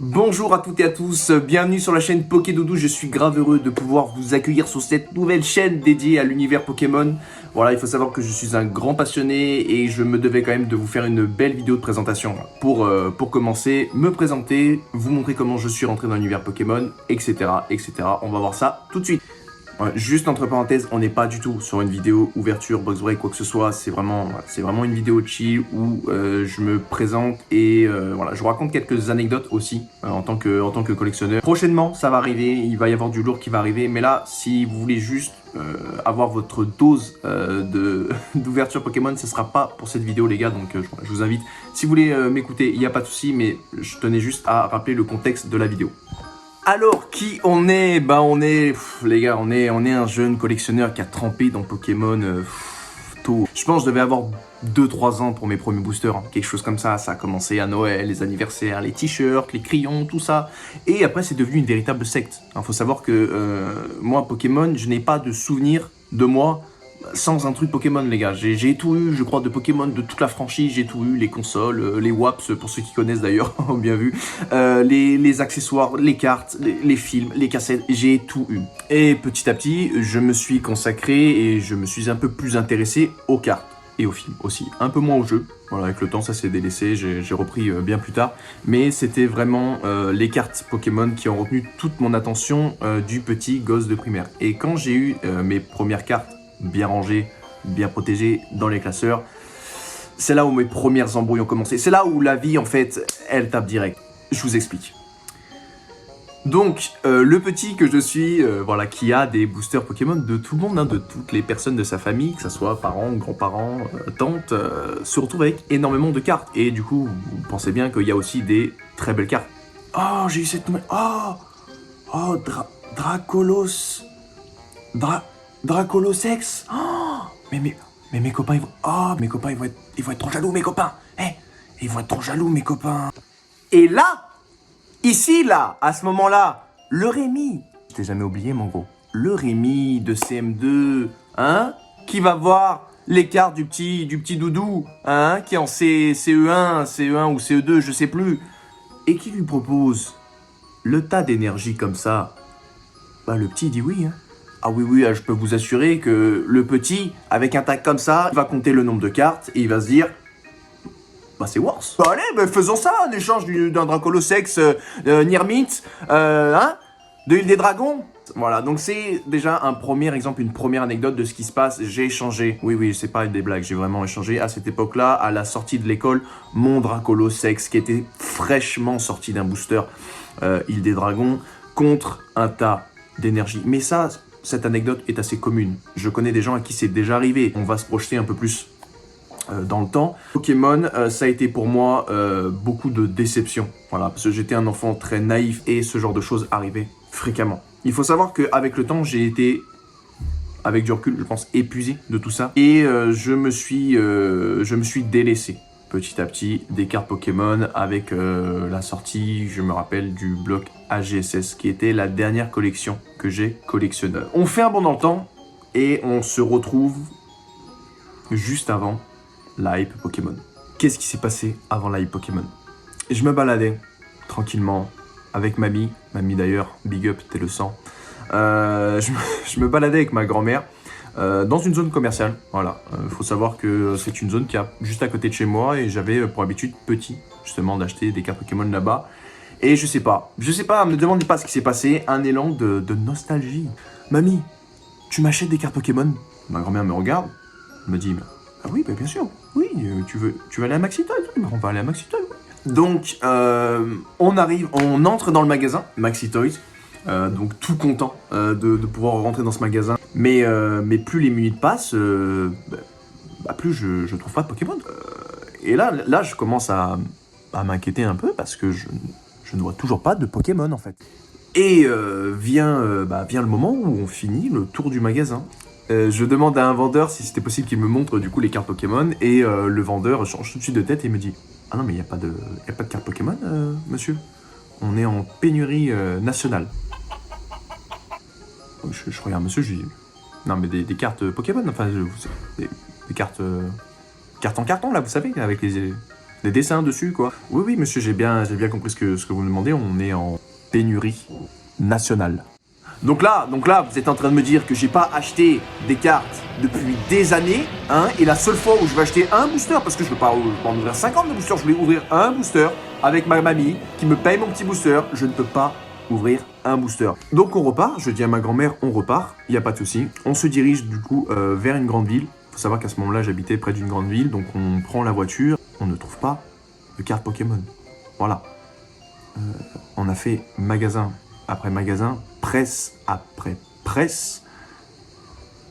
Bonjour à toutes et à tous, bienvenue sur la chaîne Pokédoudou, je suis grave heureux de pouvoir vous accueillir sur cette nouvelle chaîne dédiée à l'univers Pokémon. Voilà, il faut savoir que je suis un grand passionné et je me devais quand même de vous faire une belle vidéo de présentation. Pour commencer, me présenter, vous montrer comment je suis rentré dans l'univers Pokémon, etc. etc. On va voir ça tout de suite. Ouais, juste entre parenthèses, on n'est pas du tout sur une vidéo ouverture, box break, quoi que ce soit. C'est vraiment une vidéo chill où je me présente et voilà, je vous raconte quelques anecdotes aussi en tant que collectionneur. Prochainement, ça va arriver, il va y avoir du lourd qui va arriver. Mais là, si vous voulez juste avoir votre dose d'ouverture Pokémon, ce sera pas pour cette vidéo, les gars. Donc je vous invite, si vous voulez m'écouter, il n'y a pas de souci, mais je tenais juste à rappeler le contexte de la vidéo. Alors, qui on est? Bah on est, les gars, on est un jeune collectionneur qui a trempé dans Pokémon tôt. Je pense que je devais avoir 2-3 ans pour mes premiers boosters, hein, quelque chose comme ça. Ça a commencé à Noël, les anniversaires, les t-shirts, les crayons, tout ça. Et après, c'est devenu une véritable secte. Il faut savoir que moi, Pokémon, je n'ai pas de souvenir de moi sans un truc Pokémon, les gars. J'ai tout eu, je crois, de Pokémon, de toute la franchise. J'ai tout eu, les consoles, les WAPS, pour ceux qui connaissent d'ailleurs, bien vu. Les accessoires, les cartes, les films, les cassettes, j'ai tout eu. Et petit à petit, je me suis consacré et je me suis un peu plus intéressé aux cartes. Et aux films aussi, un peu moins aux jeux. Voilà, avec le temps, ça s'est délaissé, j'ai repris bien plus tard. Mais c'était vraiment les cartes Pokémon qui ont retenu toute mon attention du petit gosse de primaire. Et quand j'ai eu mes premières cartes bien rangées, bien protégées dans les classeurs, c'est là où mes premières embrouilles ont commencé. C'est là où la vie, en fait, elle tape direct. Je vous explique. Donc, le petit que je suis, voilà, qui a des boosters Pokémon de tout le monde, hein, de toutes les personnes de sa famille, que ce soit parents, grands-parents, tantes, se retrouve avec énormément de cartes. Et du coup, vous pensez bien qu'il y a aussi des très belles cartes. Oh, j'ai eu cette nouvelle... Oh, Dracolos... Dracolosex. Oh, mais mes copains, ils vont... Oh, mes copains, ils vont être trop jaloux, mes copains. Ils vont être trop jaloux, mes copains. Et là... Ici, là, à ce moment-là, le Rémi, je t'ai jamais oublié, mon gros, le Rémi de CM2, hein, qui va voir les cartes du petit doudou, hein, qui est en CE1 ou CE2, je sais plus, et qui lui propose le tas d'énergie comme ça, bah le petit dit oui, hein. Ah oui, je peux vous assurer que le petit, avec un tag comme ça, il va compter le nombre de cartes et il va se dire... Bah c'est worse. Bah allez, bah faisons ça, en échange d'un Dracolosex Nirmint, hein, de l'île des dragons. Voilà, donc c'est déjà un premier exemple, une première anecdote de ce qui se passe. J'ai échangé, oui, c'est pas des blagues, j'ai vraiment échangé à cette époque-là, à la sortie de l'école, mon Dracolosex qui était fraîchement sorti d'un booster île des dragons contre un tas d'énergie. Mais ça, cette anecdote est assez commune. Je connais des gens à qui c'est déjà arrivé. On va se projeter un peu plus dans le temps. Pokémon, ça a été pour moi beaucoup de déception. Voilà, parce que j'étais un enfant très naïf et ce genre de choses arrivait fréquemment. Il faut savoir qu'avec le temps, j'ai été, avec du recul, je pense, épuisé de tout ça. Et je me suis délaissé petit à petit des cartes Pokémon avec la sortie, je me rappelle, du bloc AGSS, qui était la dernière collection que j'ai collectionnée. On fait un bond dans le temps et on se retrouve juste avant la hype Pokémon. Qu'est-ce qui s'est passé avant la hype Pokémon? Je me baladais tranquillement avec mamie d'ailleurs, big up, t'es le sang. Je me baladais avec ma grand-mère dans une zone commerciale. Voilà, faut savoir que c'est une zone qui est juste à côté de chez moi et j'avais pour habitude petit justement d'acheter des cartes Pokémon là-bas. Et je sais pas, me demandez pas ce qui s'est passé, un élan de nostalgie. Mamie, tu m'achètes des cartes Pokémon? Ma grand-mère me regarde, me dit ah oui, bah bien sûr, oui, tu veux aller à Maxi Toys? Oui, bah on va aller à Maxi Toys, oui. Donc, on entre dans le magasin, Maxi Toys, donc tout content de pouvoir rentrer dans ce magasin. Mais plus les minutes passent, plus je trouve pas de Pokémon. Et là, je commence à m'inquiéter un peu parce que je ne vois toujours pas de Pokémon, en fait. Et vient le moment où on finit le tour du magasin. Je demande à un vendeur si c'était possible qu'il me montre du coup les cartes Pokémon et le vendeur change tout de suite de tête et me dit ah non mais il n'y a pas de cartes Pokémon monsieur, on est en pénurie nationale. Je regarde monsieur, je dis non mais des cartes Pokémon, enfin des cartes en carton là vous savez avec les des dessins dessus, quoi. Oui, oui, monsieur, j'ai bien compris ce que vous me demandez. On est en pénurie nationale. Donc là, vous êtes en train de me dire que j'ai pas acheté des cartes depuis des années, hein, et la seule fois où je vais acheter un booster, parce que je peux pas en ouvrir 50 de boosters, je voulais ouvrir un booster avec ma mamie qui me paye mon petit booster, je ne peux pas ouvrir un booster. Donc on repart, je dis à ma grand-mère, on repart, il n'y a pas de souci. On se dirige du coup vers une grande ville. Il faut savoir qu'à ce moment-là, j'habitais près d'une grande ville, donc on prend la voiture, on ne trouve pas de cartes Pokémon. Voilà. On a fait magasin après magasin, presse après presse,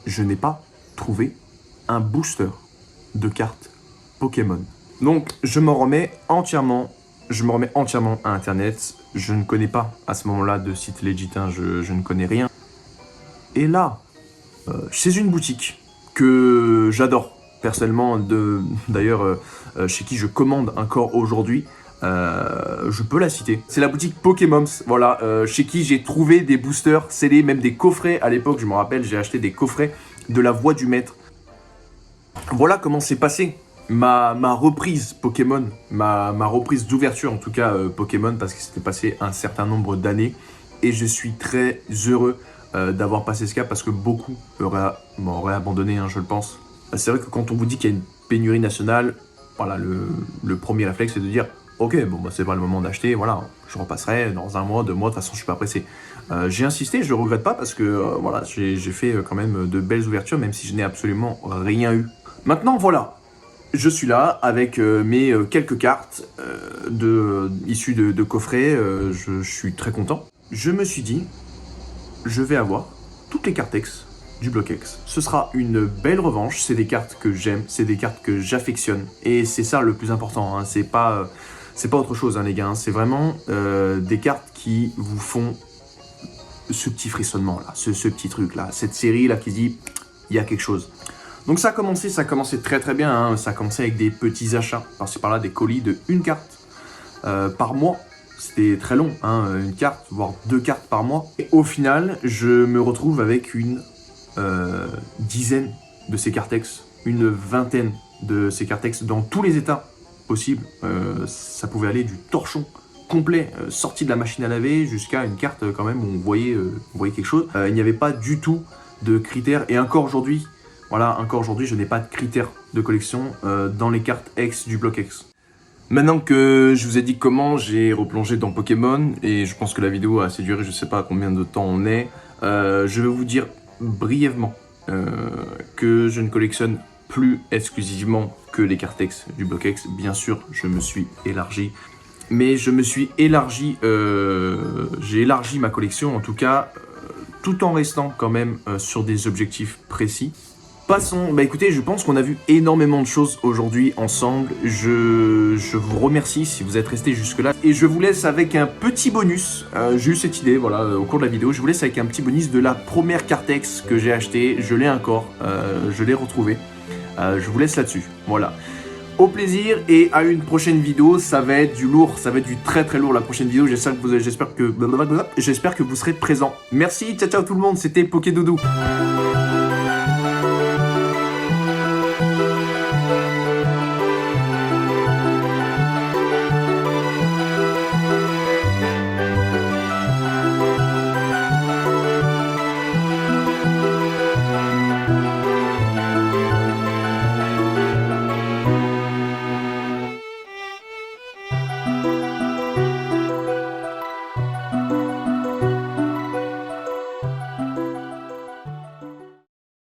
je n'ai pas trouvé un booster de cartes Pokémon. Donc je me remets entièrement à Internet. Je ne connais pas à ce moment-là de site legit, hein, je ne connais rien. Et là, chez une boutique que j'adore personnellement, d'ailleurs chez qui je commande encore aujourd'hui, je peux la citer. C'est la boutique Pokémon, voilà, chez qui j'ai trouvé des boosters scellés, même des coffrets. À l'époque, je me rappelle, j'ai acheté des coffrets de la Voix du Maître. Voilà comment s'est passé ma reprise Pokémon, ma reprise d'ouverture en tout cas Pokémon, parce que c'était passé un certain nombre d'années. Et je suis très heureux d'avoir passé ce cap, parce que beaucoup auraient abandonné, hein, je le pense. C'est vrai que quand on vous dit qu'il y a une pénurie nationale, voilà, le premier réflexe c'est de dire ok, bon, bah, c'est pas le moment d'acheter, voilà, je repasserai dans 1 mois, 2 mois, de toute façon, je suis pas pressé. J'ai insisté, je le regrette pas parce que, voilà, j'ai fait quand même de belles ouvertures, même si je n'ai absolument rien eu. Maintenant, voilà, je suis là avec mes quelques cartes issues de coffrets, je suis très content. Je me suis dit, je vais avoir toutes les cartes X du bloc X. Ce sera une belle revanche, c'est des cartes que j'aime, c'est des cartes que j'affectionne, et c'est ça le plus important, hein, c'est pas autre chose, hein, les gars, hein. C'est vraiment des cartes qui vous font ce petit frissonnement là, ce petit truc là, cette série là qui dit il y a quelque chose. Donc ça a commencé très très bien, hein. Ça a commencé avec des petits achats, par-ci par-là, des colis de 1 carte par mois. C'était très long, hein, 1 carte, voire 2 cartes par mois. Et au final, je me retrouve avec une dizaine de ces cartex, une vingtaine de ces cartex dans tous les états possibles. Ça pouvait aller du torchon complet, sorti de la machine à laver, jusqu'à une carte quand même où on voyait quelque chose. Il n'y avait pas du tout de critères, et encore aujourd'hui, voilà, je n'ai pas de critères de collection dans les cartes X du bloc X. Maintenant que je vous ai dit comment j'ai replongé dans Pokémon, et je pense que la vidéo a assez duré, je sais pas combien de temps on est, je vais vous dire brièvement que je ne collectionne plus exclusivement que les cartes X du bloc X. Bien sûr, je me suis élargi, mais j'ai élargi ma collection en tout cas, tout en restant quand même sur des objectifs précis. Passons, bah écoutez, je pense qu'on a vu énormément de choses aujourd'hui ensemble. Je vous remercie si vous êtes restés jusque là. Et je vous laisse avec un petit bonus. J'ai eu cette idée, voilà, au cours de la vidéo. Je vous laisse avec un petit bonus de la première Cartex que j'ai achetée. Je l'ai encore, je l'ai retrouvée. Je vous laisse là-dessus, voilà. Au plaisir et à une prochaine vidéo. Ça va être du lourd, ça va être du très très lourd la prochaine vidéo. J'espère que vous serez présents. Merci, ciao ciao tout le monde, c'était Pokédoudou.